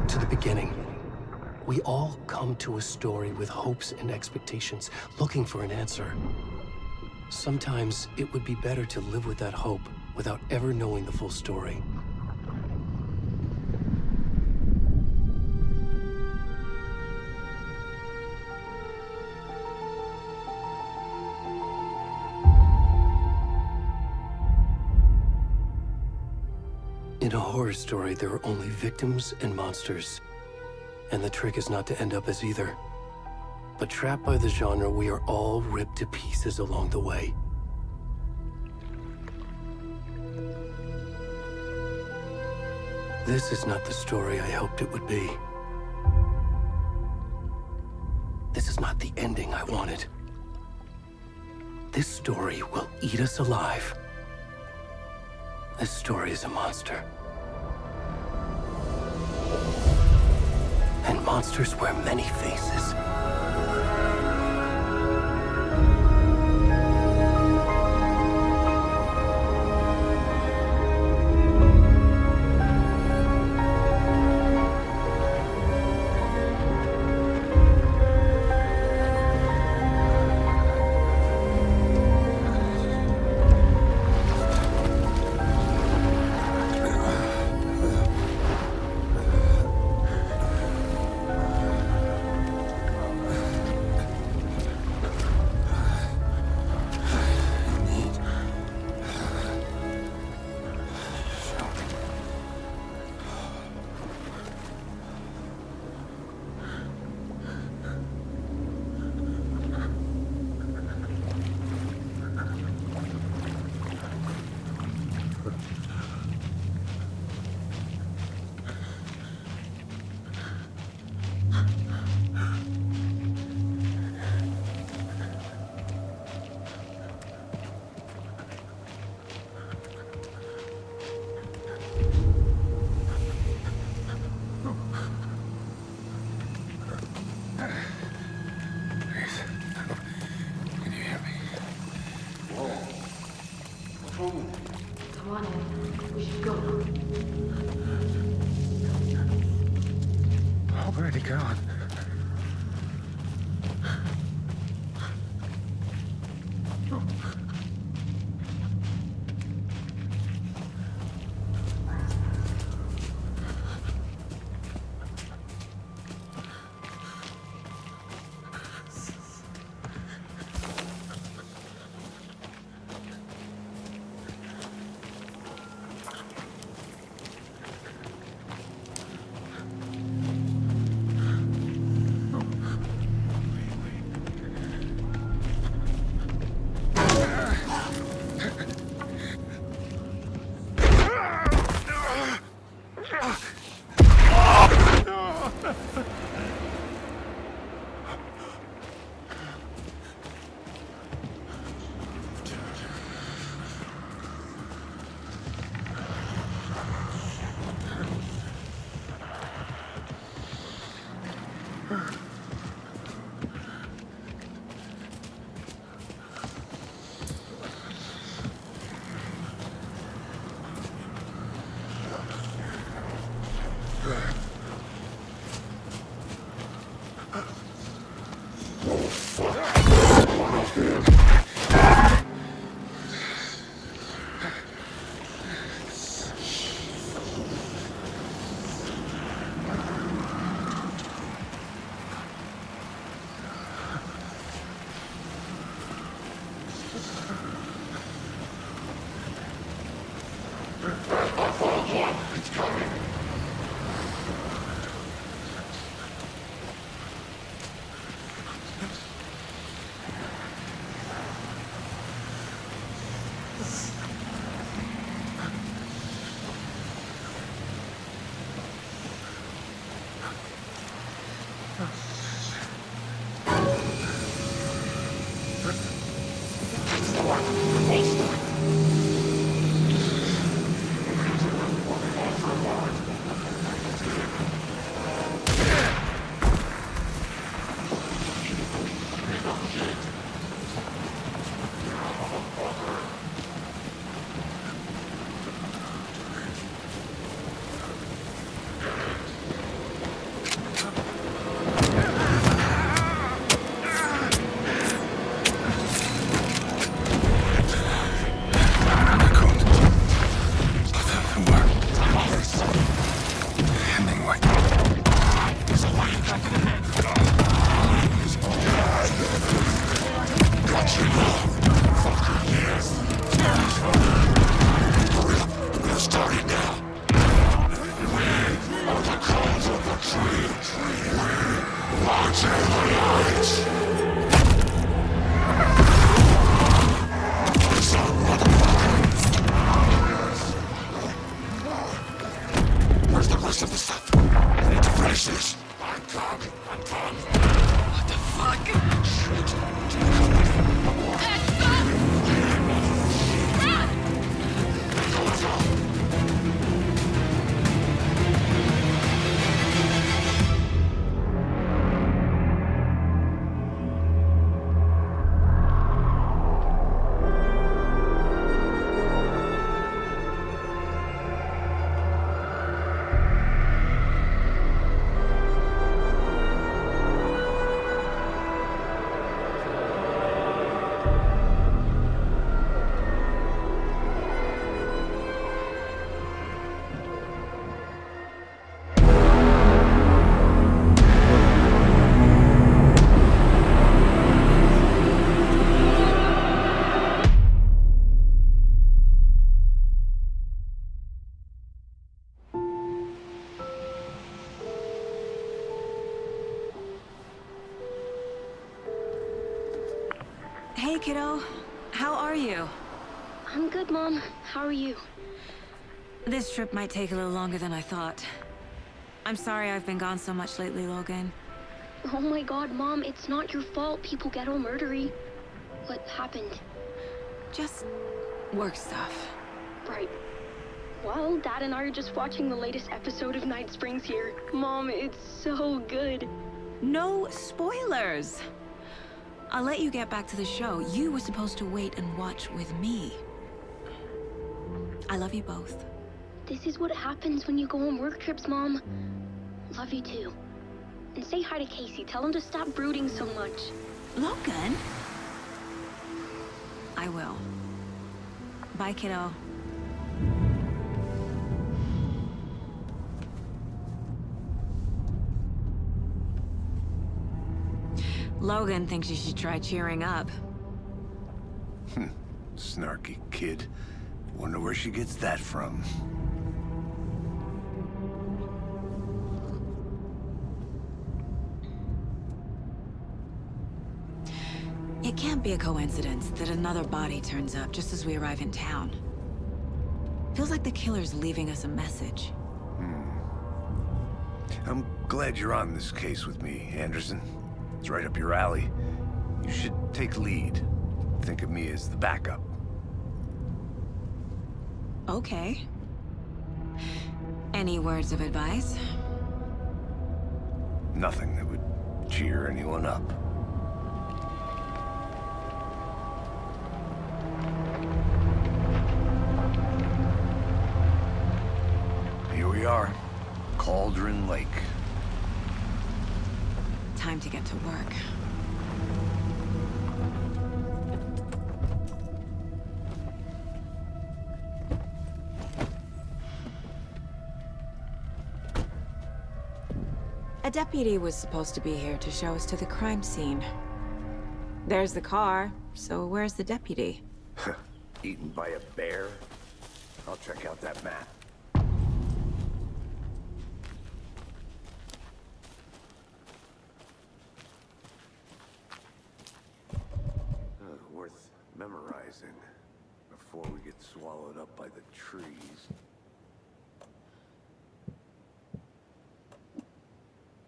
back to the beginning. We all come to a story with hopes and expectations, looking for an answer. Sometimes it would be better to live with that hope without ever knowing the full story. In a horror story, there are only victims and monsters. And the trick is not to end up as either. But trapped by the genre, we are all ripped to pieces along the way. This is not the story I hoped it would be. This is not the ending I wanted. This story will eat us alive. This story is a monster. And monsters wear many faces. Where'd he gone? rest of the stuff. I need to finish this. I'm coming. What the fuck? Shit. Hey, kiddo. How are you? I'm good, Mom. How are you? This trip might take a little longer than I thought. I'm sorry I've been gone so much lately, Logan. Oh my god, Mom, it's not your fault people get all murdery. What happened? Just work stuff. Right. Well, Dad and I are just watching the latest episode of Night Springs here. Mom, it's so good. No spoilers! I'll let you get back to the show. You were supposed to wait and watch with me. I love you both. This is what happens when you go on work trips, Mom. Love you too. And say hi to Casey. Tell him to stop brooding so much. Logan? I will. Bye, kiddo. Logan thinks you should try cheering up. Snarky kid. Wonder where she gets that from. It can't be a coincidence that another body turns up just as we arrive in town. Feels like the killer's leaving us a message. I'm glad you're on this case with me, Anderson. It's right up your alley. You should take lead. Think of me as the backup. Okay. Any words of advice? Nothing that would cheer anyone up. Here we are. Cauldron Lake. Time to get to work. A deputy was supposed to be here to show us to the crime scene. There's the car, so where's the deputy? Eaten by a bear? I'll check out that map. Worth memorizing before we get swallowed up by the trees.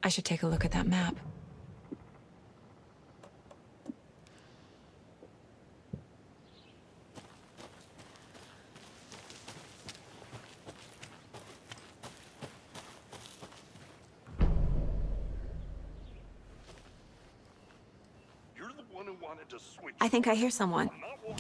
I should take a look at that map. You're the one who wanted to switch. I think I hear someone. Not one.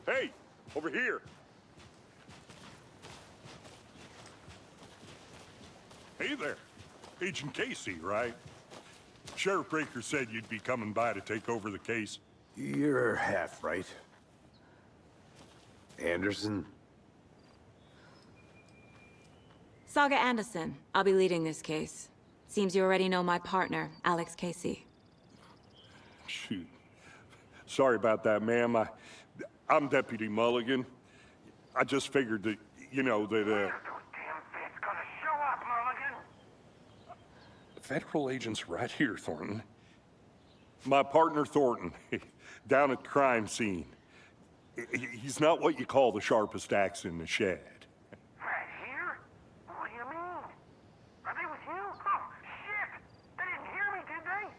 Hey, over here. Hey there. Agent Casey, right? Sheriff Breaker said you'd be coming by to take over the case. You're half right. Anderson? Saga Anderson. I'll be leading this case. Seems you already know my partner, Alex Casey. Shoot. Sorry about that, ma'am. I'm Deputy Mulligan. I just figured that, that, Those damn feds gonna show up, Mulligan? Federal agent's right here, Thornton. My partner, Thornton, down at the crime scene. He's not what you call the sharpest axe in the shed. Right here? What do you mean? Are they with you? Oh, shit! They didn't hear me, did they?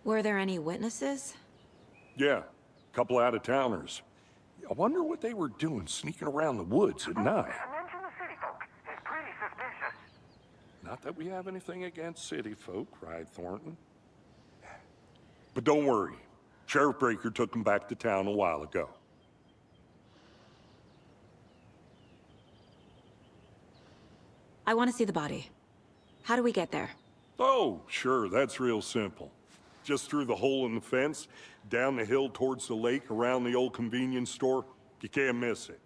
Were there any witnesses? Yeah, couple out-of-towners. I wonder what they were doing sneaking around the woods at night. Mention the city folk. It's pretty suspicious. Not that we have anything against city folk, cried Thornton. But don't worry. Sheriff Breaker took them back to town a while ago. I want to see the body. How do we get there? Oh, sure, that's real simple. Just through the hole in the fence, down the hill towards the lake, around the old convenience store. You can't miss it.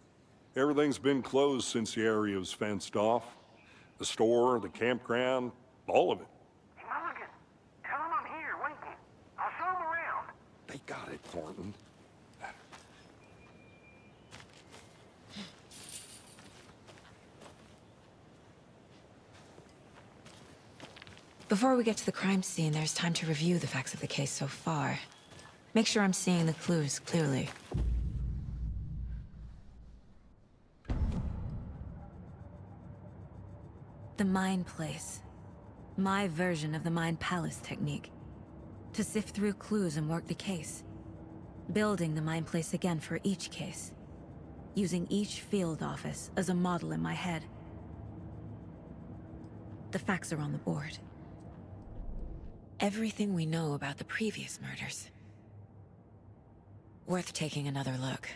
Everything's been closed since the area was fenced off. The store, the campground, all of it. Hey, Mulligan, tell them I'm here, waiting. I'll show them around. They got it, Thornton. Before we get to the crime scene, there's time to review the facts of the case so far. Make sure I'm seeing the clues clearly. The Mind Place. My version of the Mind Palace technique. To sift through clues and work the case. Building the Mind Place again for each case. Using each field office as a model in my head. The facts are on the board. Everything we know about the previous murders. Worth taking another look.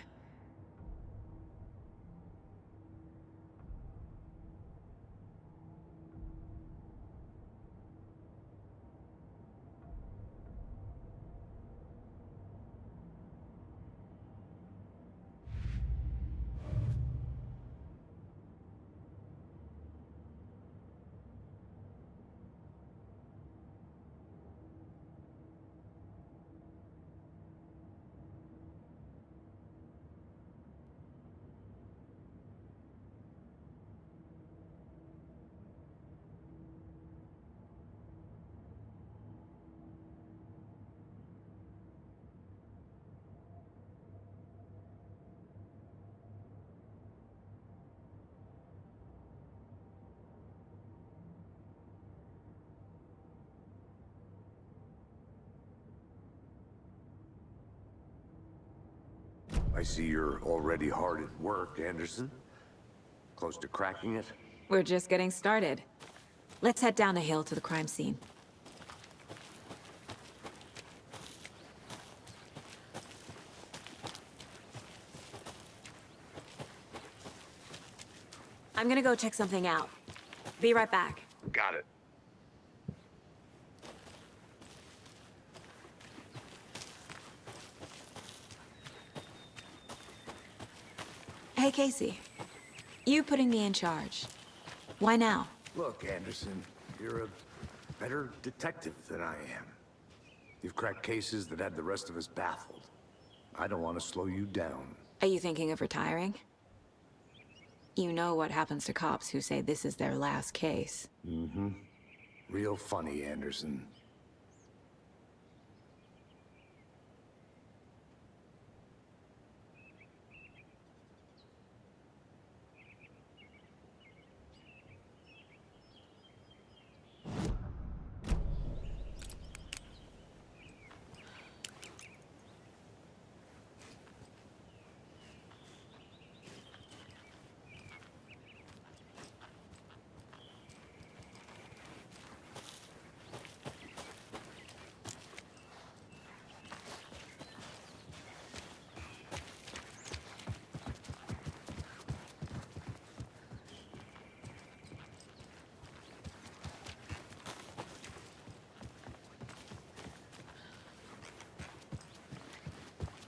I see you're already hard at work, Anderson. Close to cracking it? We're just getting started. Let's head down the hill to the crime scene. I'm gonna go check something out. Be right back. Got it. Hey, Casey. You putting me in charge. Why now? Look, Anderson, you're a better detective than I am. You've cracked cases that had the rest of us baffled. I don't want to slow you down. Are you thinking of retiring? You know what happens to cops who say this is their last case. Mm-hmm. Real funny, Anderson.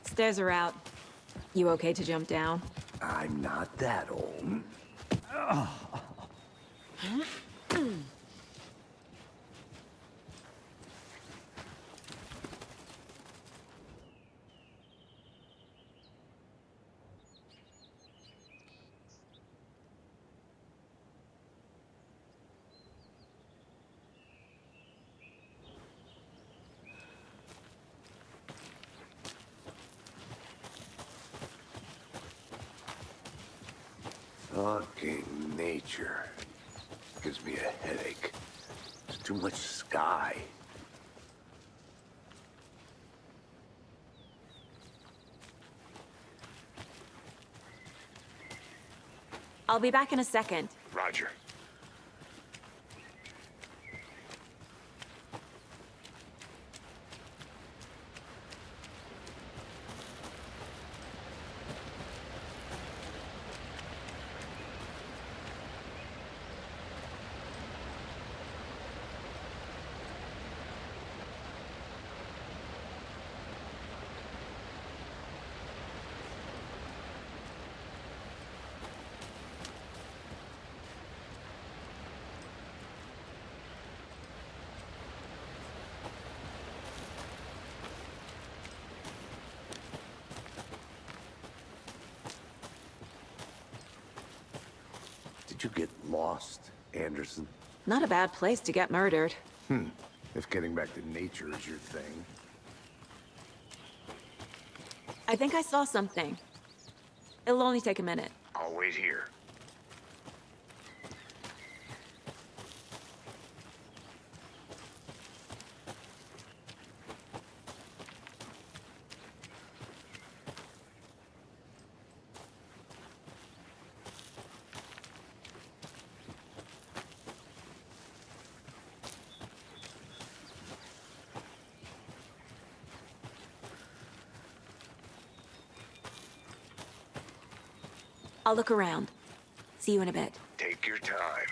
Stairs are out. You okay to jump down? I'm not that old. Fucking nature. Gives me a headache. There's too much sky. I'll be back in a second. Roger. Did you get lost, Anderson? Not a bad place to get murdered. If getting back to nature is your thing. I think I saw something. It'll only take a minute. I'll wait here. I'll look around. See you in a bit. Take your time.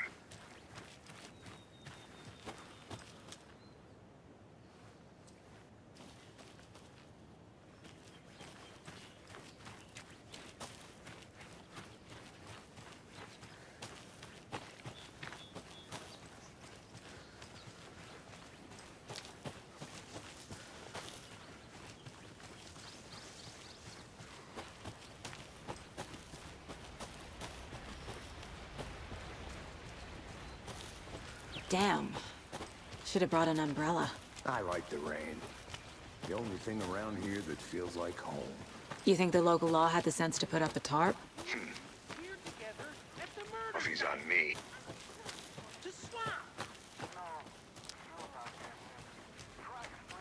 Damn. Should have brought an umbrella. I like the rain. The only thing around here that feels like home. You think the local law had the sense to put up a tarp? If he's on me.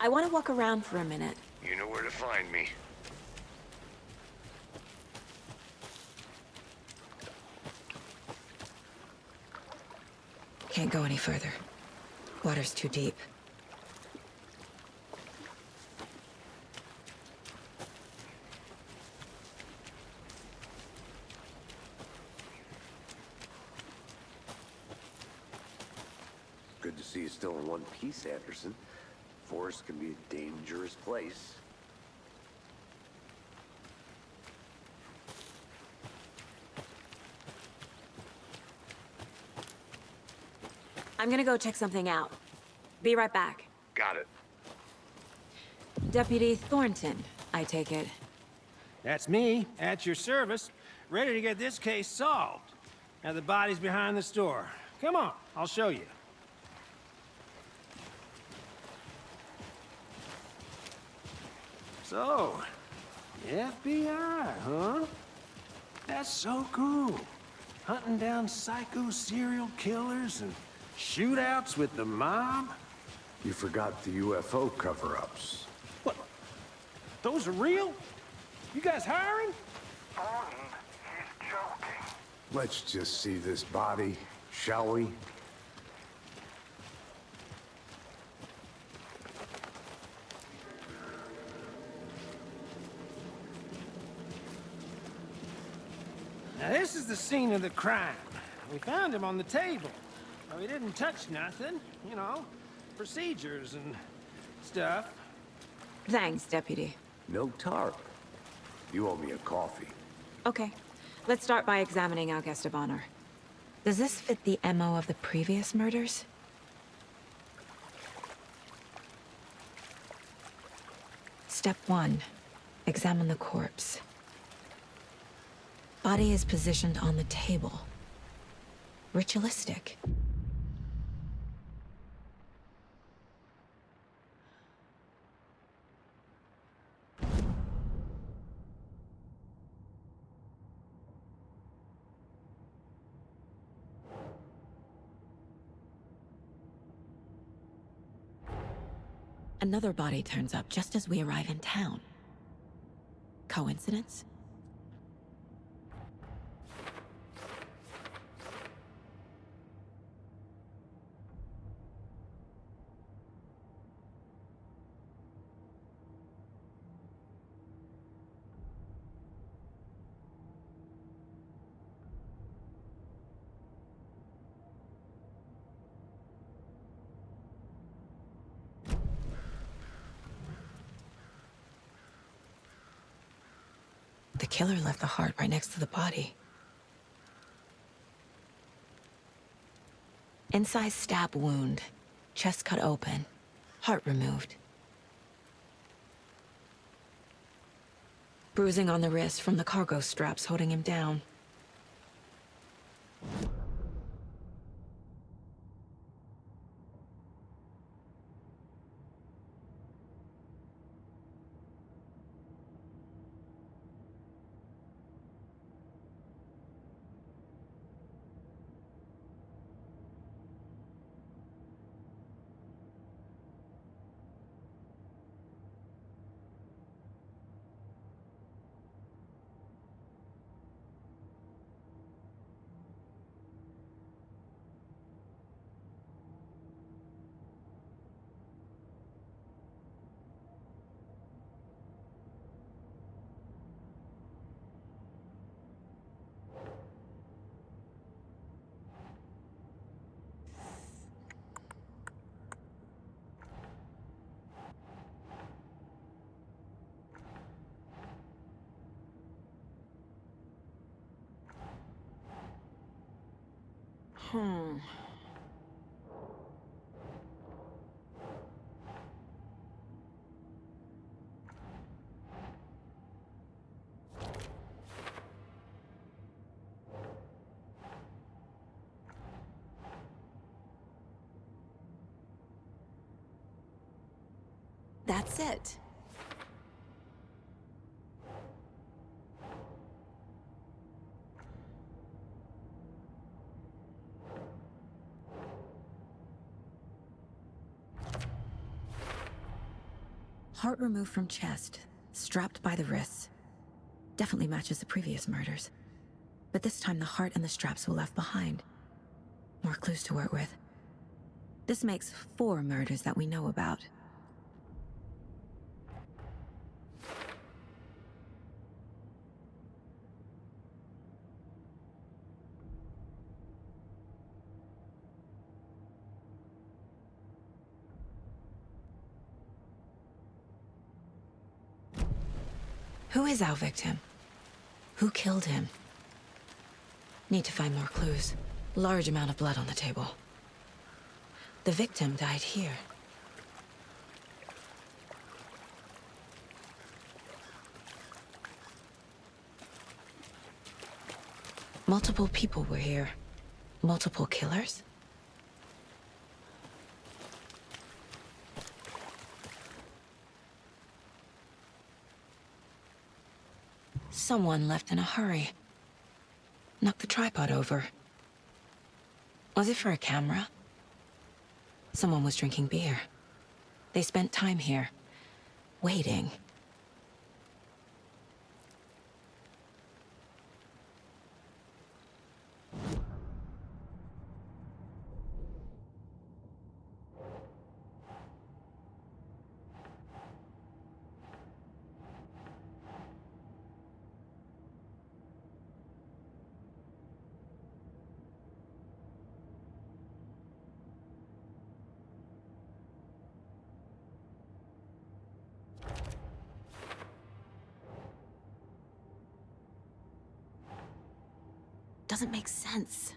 I want to walk around for a minute. You know where to find me. Can't go any further. Water's too deep. Good to see you still in one piece, Anderson. Forest can be a dangerous place. I'm gonna go check something out. Be right back. Got it. Deputy Thornton, I take it. That's me, at your service, ready to get this case solved. Now the body's behind the store. Come on, I'll show you. So, the FBI, huh? That's so cool. Hunting down psycho serial killers and shootouts with the mob? You forgot the UFO cover-ups. What? Those are real? You guys hiring? Thornton, he's joking. Let's just see this body, shall we? Now this is the scene of the crime. We found him on the table. Well, he didn't touch nothing, you know, procedures and stuff. Thanks, Deputy. No tarp. You owe me a coffee. Okay. Let's start by examining our guest of honor. Does this fit the MO of the previous murders? Step 1. Examine the corpse. Body is positioned on the table. Ritualistic. Another body turns up just as we arrive in town. Coincidence? The killer left the heart right next to the body. Incised stab wound, chest cut open, heart removed. Bruising on the wrist from the cargo straps holding him down. That's it. Heart removed from chest, strapped by the wrists. Definitely matches the previous murders. But this time the heart and the straps were left behind. More clues to work with. This makes 4 murders that we know about. Who is our victim? Who killed him? Need to find more clues. Large amount of blood on the table. The victim died here. Multiple people were here. Multiple killers? Someone left in a hurry. Knocked the tripod over. Was it for a camera? Someone was drinking beer. They spent time here, waiting. Doesn't make sense.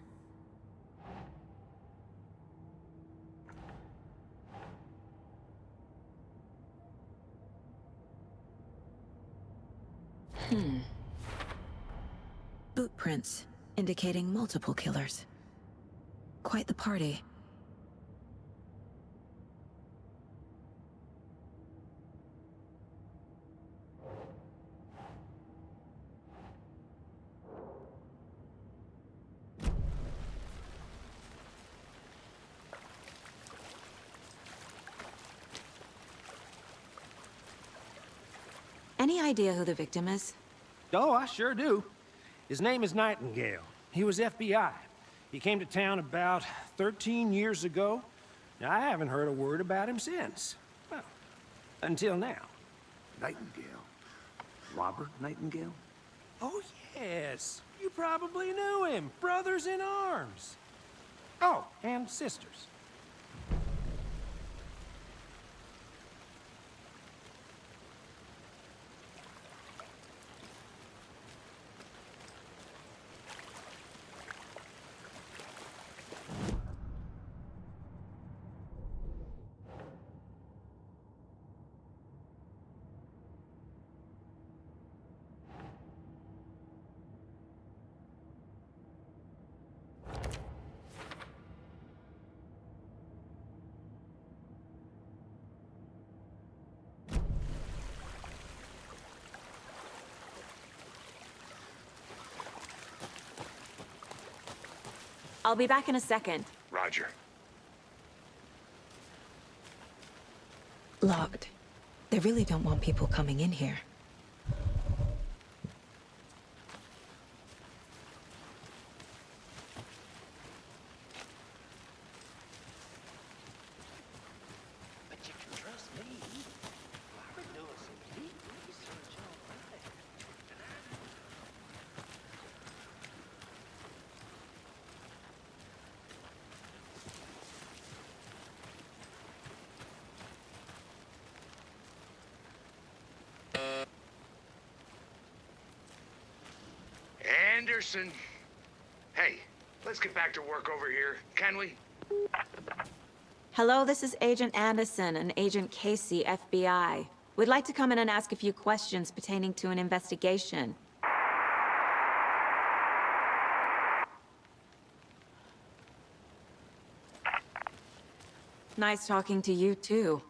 Boot prints, indicating multiple killers. Quite the party. Any idea who the victim is? Oh, I sure do. His name is Nightingale. He was FBI. He came to town about 13 years ago. Now, I haven't heard a word about him since. Well, until now. Nightingale. Robert Nightingale? Oh, yes. You probably knew him. Brothers in arms. Oh, and sisters. I'll be back in a second. Roger. Locked. They really don't want people coming in here. But you can trust me. I've been doing some deep research on that. Anderson. Hey, let's get back to work over here, can we? Hello, this is Agent Anderson and Agent Casey, FBI. We'd like to come in and ask a few questions pertaining to an investigation. Nice talking to you, too.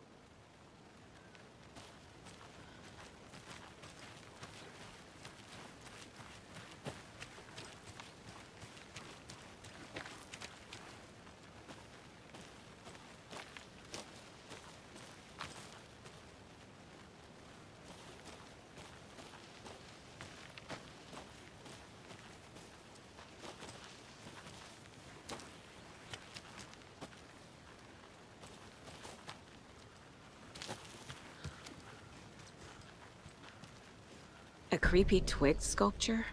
A creepy twig sculpture?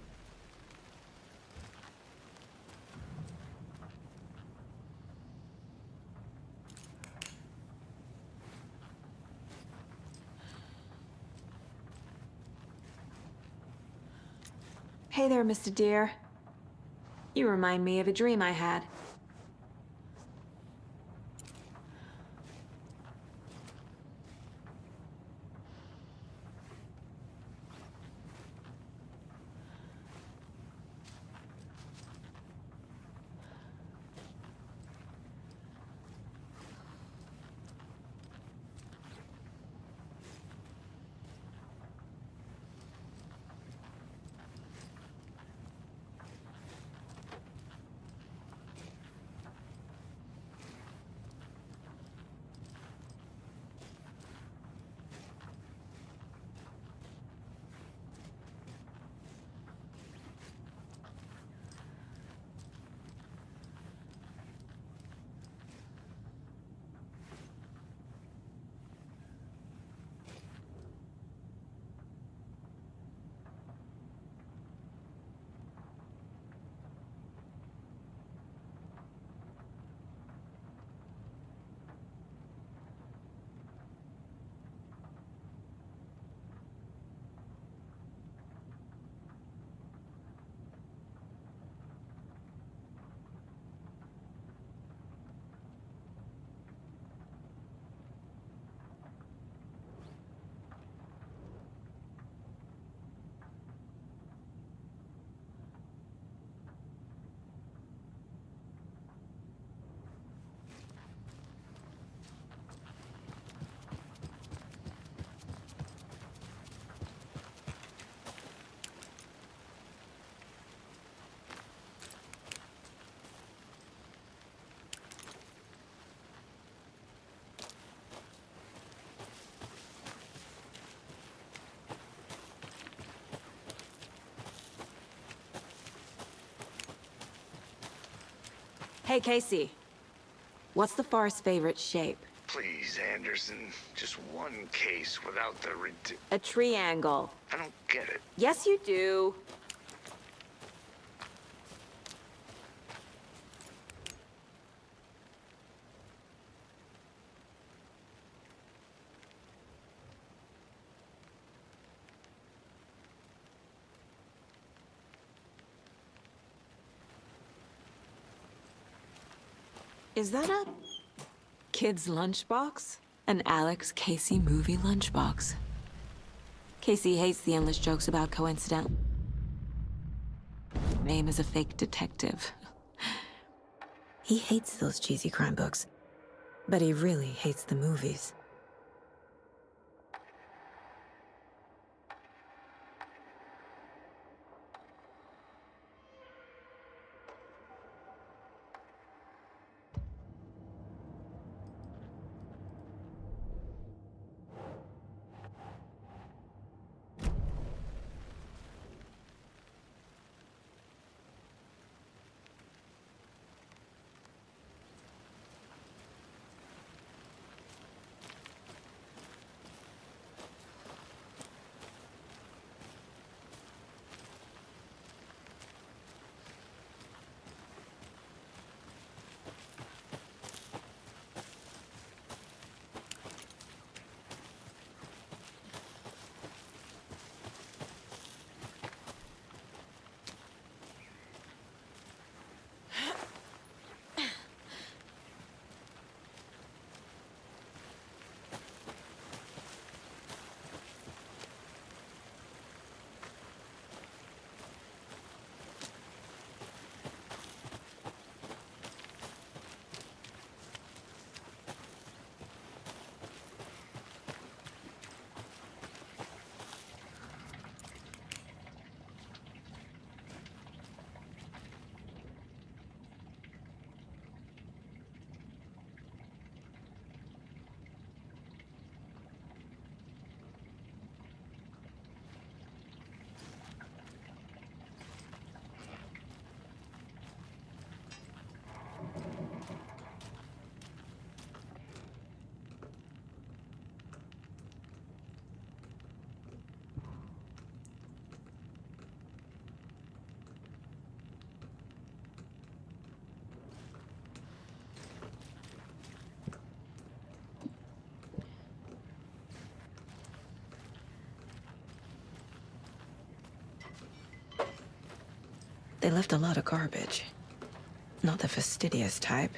Hey there, Mr. Deer. You remind me of a dream I had. Hey, Casey. What's the Forest's favorite shape? Please, Anderson. Just one case without the A triangle. I don't get it. Yes, you do. Is that a kid's lunchbox? An Alex Casey movie lunchbox. Casey hates the endless jokes about coincidence. Name is a fake detective. He hates those cheesy crime books, but he really hates the movies. They left a lot of garbage. Not the fastidious type.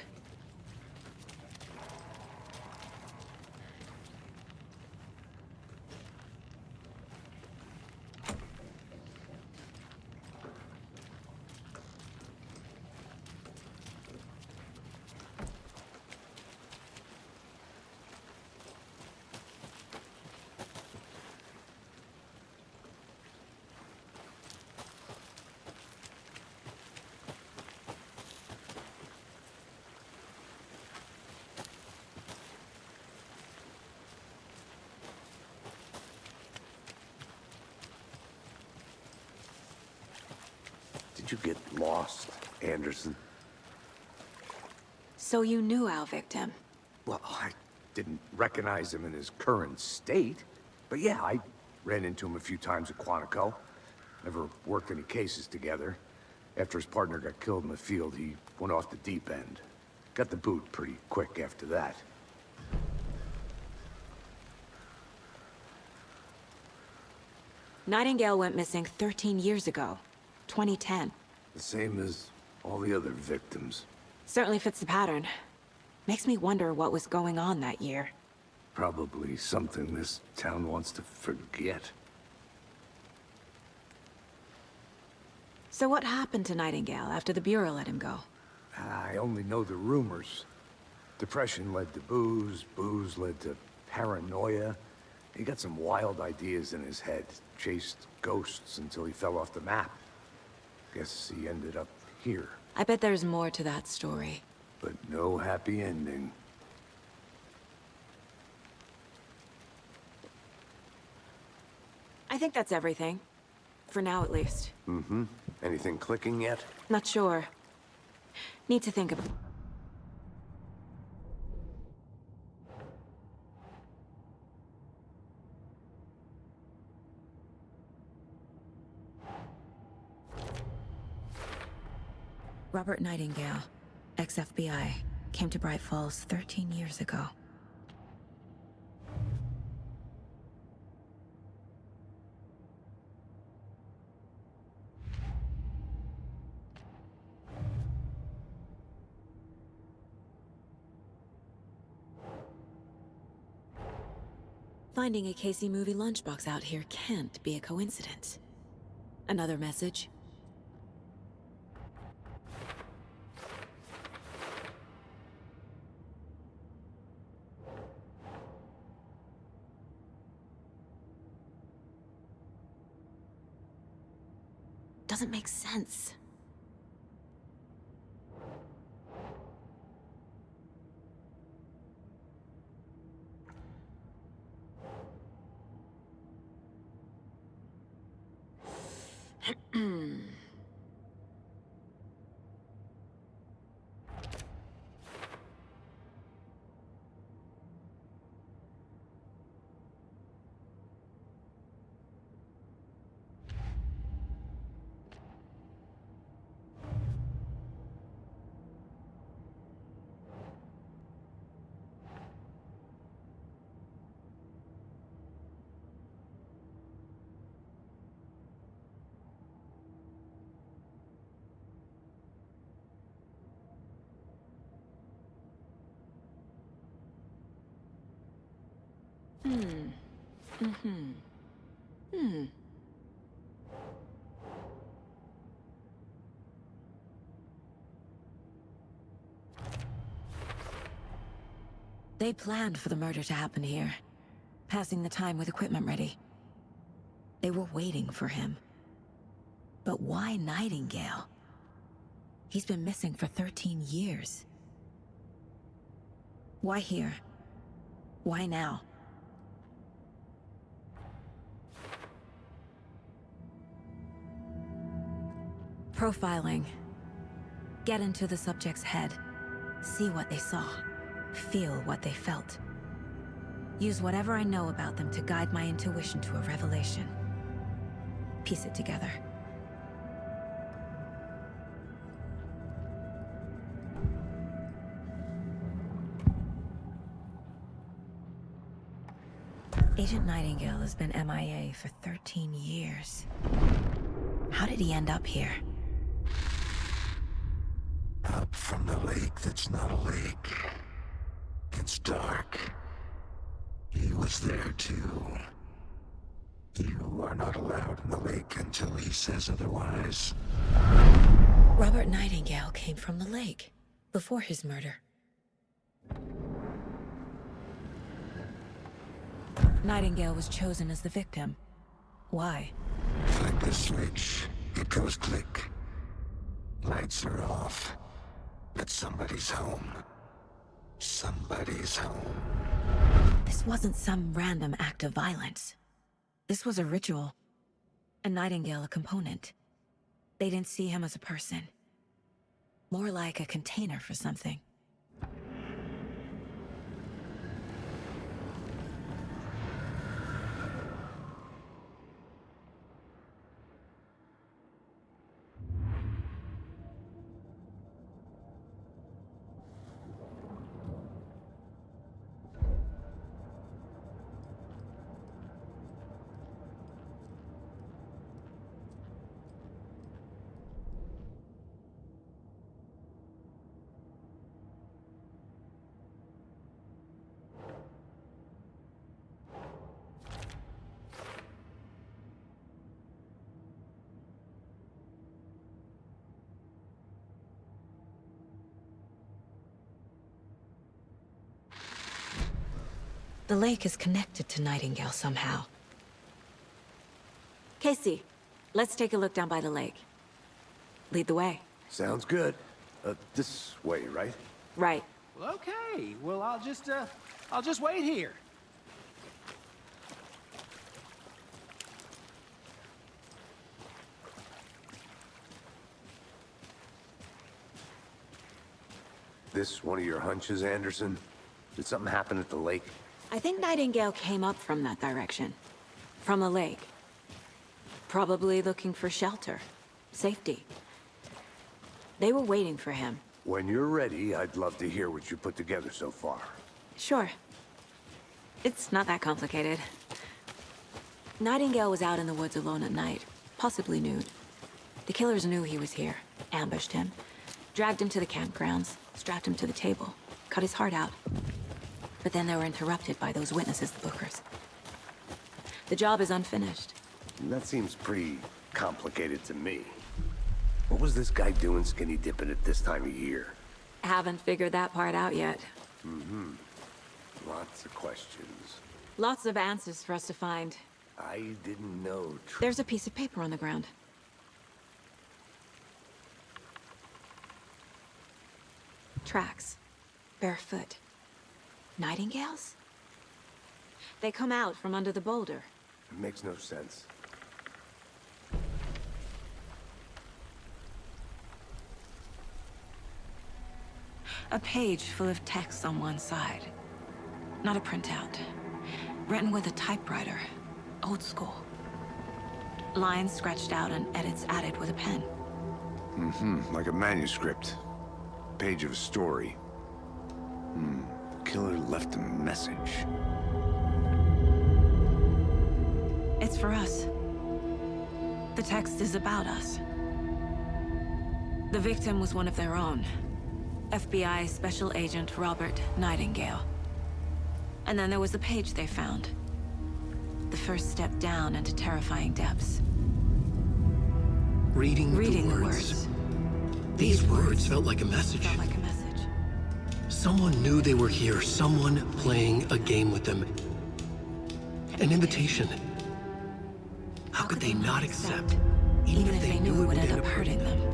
Did you get lost, Anderson? So you knew our victim? Well, I didn't recognize him in his current state. But yeah, I ran into him a few times at Quantico. Never worked any cases together. After his partner got killed in the field, he went off the deep end. Got the boot pretty quick after that. Nightingale went missing 13 years ago. 2010. The same as all the other victims. Certainly fits the pattern. Makes me wonder what was going on that year. Probably something this town wants to forget. So what happened to Nightingale after the Bureau let him go? I only know the rumors. Depression led to booze, booze led to paranoia. He got some wild ideas in his head, chased ghosts until he fell off the map. Guess he ended up here. I bet there's more to that story. But no happy ending. I think that's everything. For now, at least. Mm-hmm. Anything clicking yet? Not sure. Need to think about... Robert Nightingale, ex-FBI, came to Bright Falls 13 years ago. Finding a Casey movie lunchbox out here can't be a coincidence. Another message? Doesn't make sense. They planned for the murder to happen here, passing the time with equipment ready. They were waiting for him. But why Nightingale? He's been missing for 13 years. Why here? Why now? Profiling. Get into the subject's head. See what they saw. Feel what they felt. Use whatever I know about them to guide my intuition to a revelation. Piece it together. Agent Nightingale has been MIA for 13 years. How did he end up here? Up from the lake that's not a lake. It's dark. He was there too. You are not allowed in the lake until he says otherwise. Robert Nightingale came from the lake, before his murder. Nightingale was chosen as the victim. Why? Flick the switch, it goes click. Lights are off. But somebody's home. Somebody's home. This wasn't some random act of violence. This was a ritual. And Nightingale a component. They didn't see him as a person. More like a container for something. The lake is connected to Nightingale somehow. Casey, let's take a look down by the lake. Lead the way. Sounds good. This way, right? Right. Well, okay. Well, I'll just wait here. This one of your hunches, Anderson? Did something happen at the lake? I think Nightingale came up from that direction. From the lake. Probably looking for shelter. Safety. They were waiting for him. When you're ready, I'd love to hear what you put together so far. Sure. It's not that complicated. Nightingale was out in the woods alone at night, possibly nude. The killers knew he was here, ambushed him, dragged him to the campgrounds, strapped him to the table, cut his heart out. But then they were interrupted by those witnesses, the Bookers. The job is unfinished. That seems pretty complicated to me. What was this guy doing skinny dipping at this time of year? Haven't figured that part out yet. Lots of questions. Lots of answers for us to find. I didn't know. There's a piece of paper on the ground. Tracks. Barefoot. Nightingales? They come out from under the boulder. It makes no sense. A page full of text on one side. Not a printout. Written with a typewriter. Old school. Lines scratched out and edits added with a pen. Like a manuscript. Page of a story. Killer left a message. It's for us. The text is about us. The victim was one of their own. FBI Special Agent Robert Nightingale. And then there was the page they found. The first step down into terrifying depths. Reading Reading the words. These words felt like a message. Felt like a message. Someone knew they were here, someone playing a game with them. An invitation. How could they not accept, even if they knew it would end up hurting them?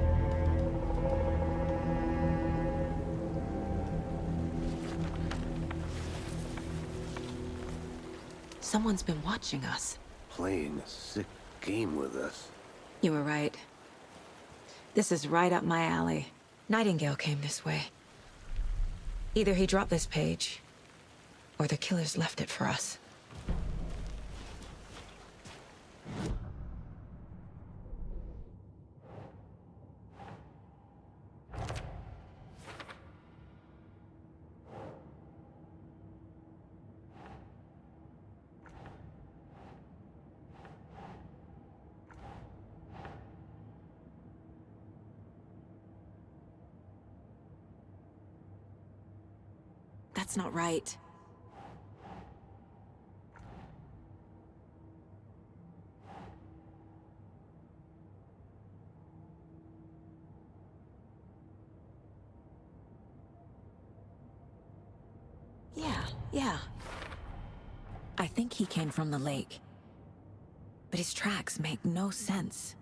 Someone's been watching us. Playing a sick game with us. You were right. This is right up my alley. Nightingale came this way. Either he dropped this page, or the killers left it for us. That's not right. Yeah. I think he came from the lake. But his tracks make no sense.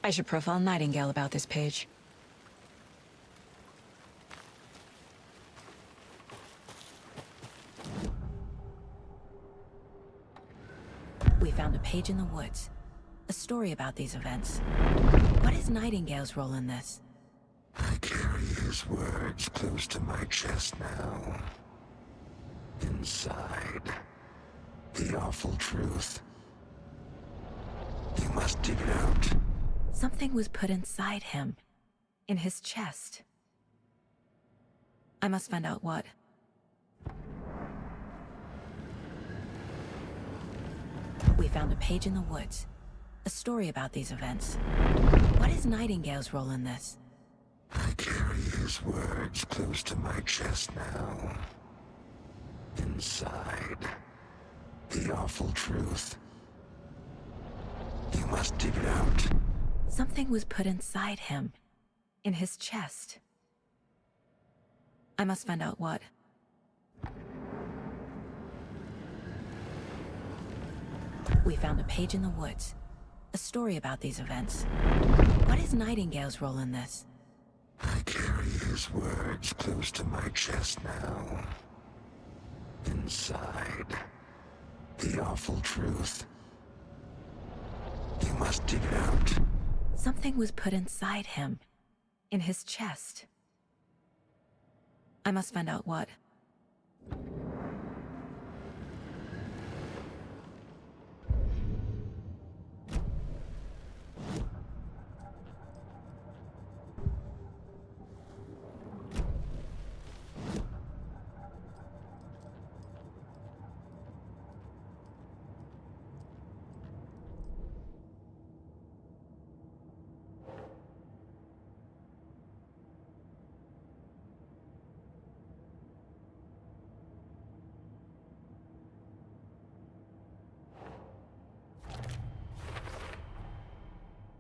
I should profile Nightingale about this page. We found a page in the woods. A story about these events. What is Nightingale's role in this? I carry his words close to my chest now. Inside, the awful truth. You must dig it out. Something was put inside him. In his chest. I must find out what. We found a page in the woods. A story about these events. What is Nightingale's role in this? I carry his words close to my chest now. Inside, the awful truth. You must dig it out. Something was put inside him. In his chest. I must find out what. We found a page in the woods. A story about these events. What is Nightingale's role in this? I carry his words close to my chest now. Inside, the awful truth. You must dig it out. Something was put inside him. In his chest. I must find out what.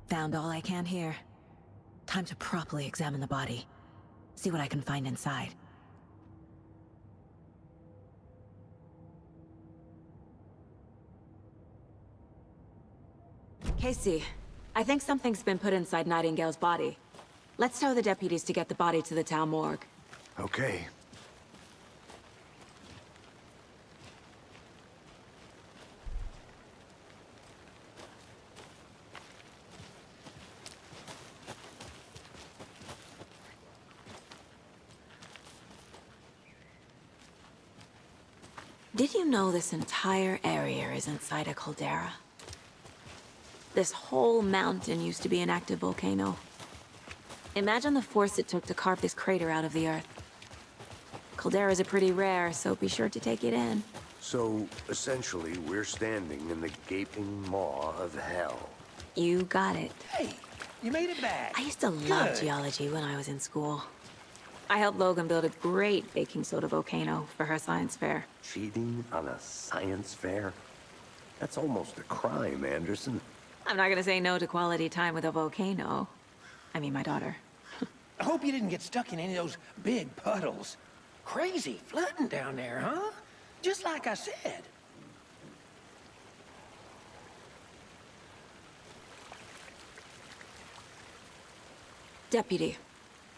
Found all I can here. Time to properly examine the body. See what I can find inside. Casey, I think something's been put inside Nightingale's body. Let's tell the deputies to get the body to the town morgue. Okay. Did you know this entire area is inside a caldera? This whole mountain used to be an active volcano. Imagine the force it took to carve this crater out of the earth. Calderas are pretty rare, so be sure to take it in. So, essentially, we're standing in the gaping maw of hell. You got it. Hey, you made it back. I used to love Good. geology when I was in school. I helped Logan build a great baking soda volcano for her science fair. Cheating on a science fair? That's almost a crime, Anderson. I'm not gonna say no to quality time with a volcano. I mean, my daughter. I hope you didn't get stuck in any of those big puddles. Crazy flooding down there, huh? Just like I said. Deputy,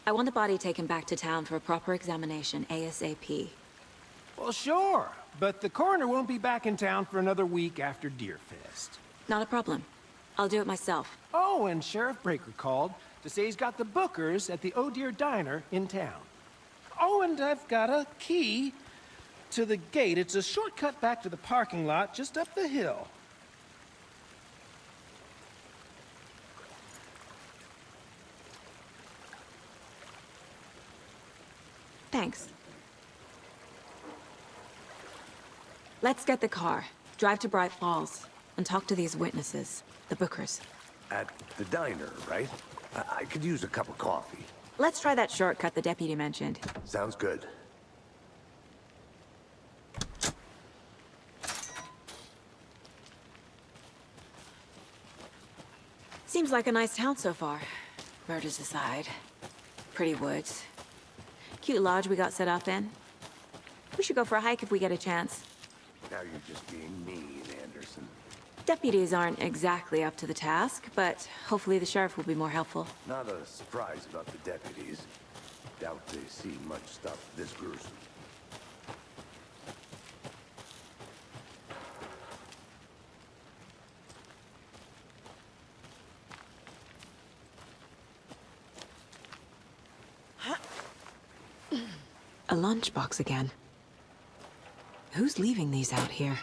I want the body taken back to town for a proper examination ASAP. Well, sure, but the coroner won't be back in town for another week after Deerfest. Not a problem. I'll do it myself. Oh, and Sheriff Breaker called to say he's got the Bookers at the Oh Deer Diner in town. Oh, and I've got a key to the gate. It's a shortcut back to the parking lot just up the hill. Thanks. Let's get the car, drive to Bright Falls, and talk to these witnesses, the Bookers. At the diner, right? I could use a cup of coffee. Let's try that shortcut the deputy mentioned. Sounds good. Seems like a nice town so far. Murders aside. Pretty woods. Cute lodge we got set up in. We should go for a hike if we get a chance. Now you're just being mean, Anderson. Deputies aren't exactly up to the task, but hopefully the sheriff will be more helpful. Not a surprise about the deputies. Doubt they see much stuff this gruesome. A lunchbox again. Who's leaving these out here?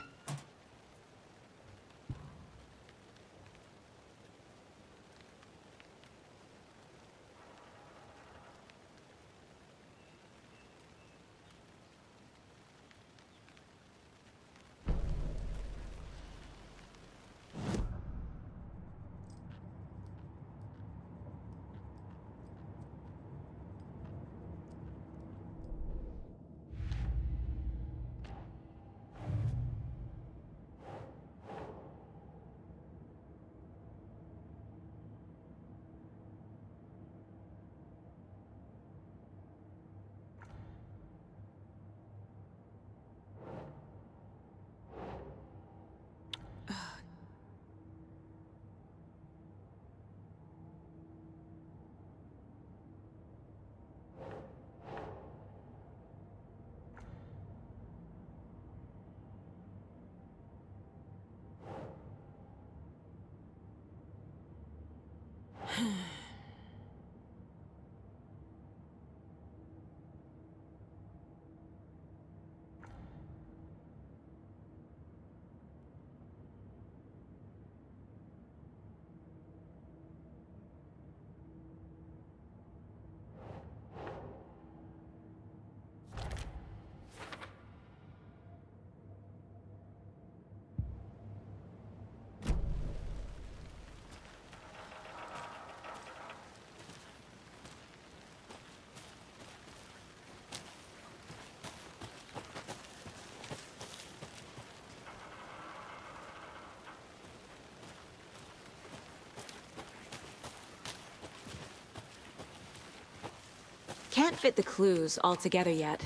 Can't fit the clues all together yet.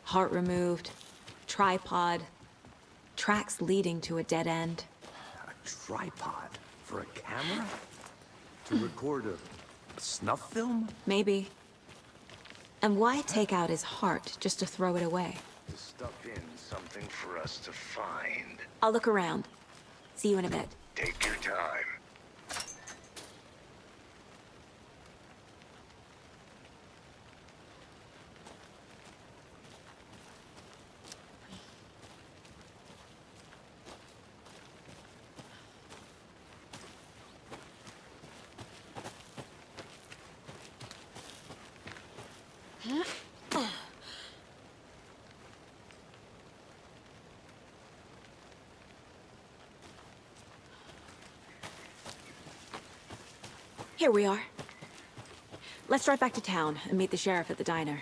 Heart removed, tripod, tracks leading to a dead end. A tripod? For a camera? To record a snuff film? Maybe. And why take out his heart just to throw it away? To stuff in something for us to find. I'll look around. See you in a bit. Take your time. Here we are. Let's drive back to town and meet the sheriff at the diner.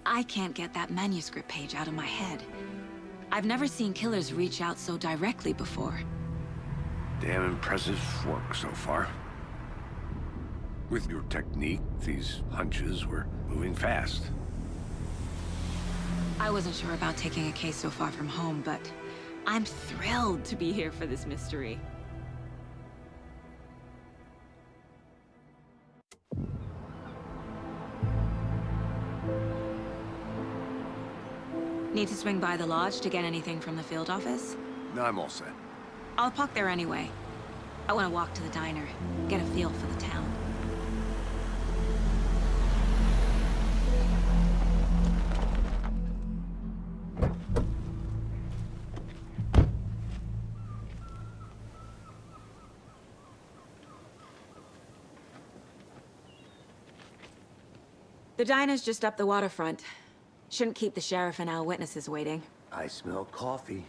I can't get that manuscript page out of my head. I've never seen killers reach out so directly before. Damn impressive work so far. With your technique, these hunches were moving fast. I wasn't sure about taking a case so far from home, but I'm thrilled to be here for this mystery. Need to swing by the lodge to get anything from the field office? No, I'm all set. I'll park there anyway. I want to walk to the diner, get a feel for the town. The diner's just up the waterfront. Shouldn't keep the sheriff and our witnesses waiting. I smell coffee.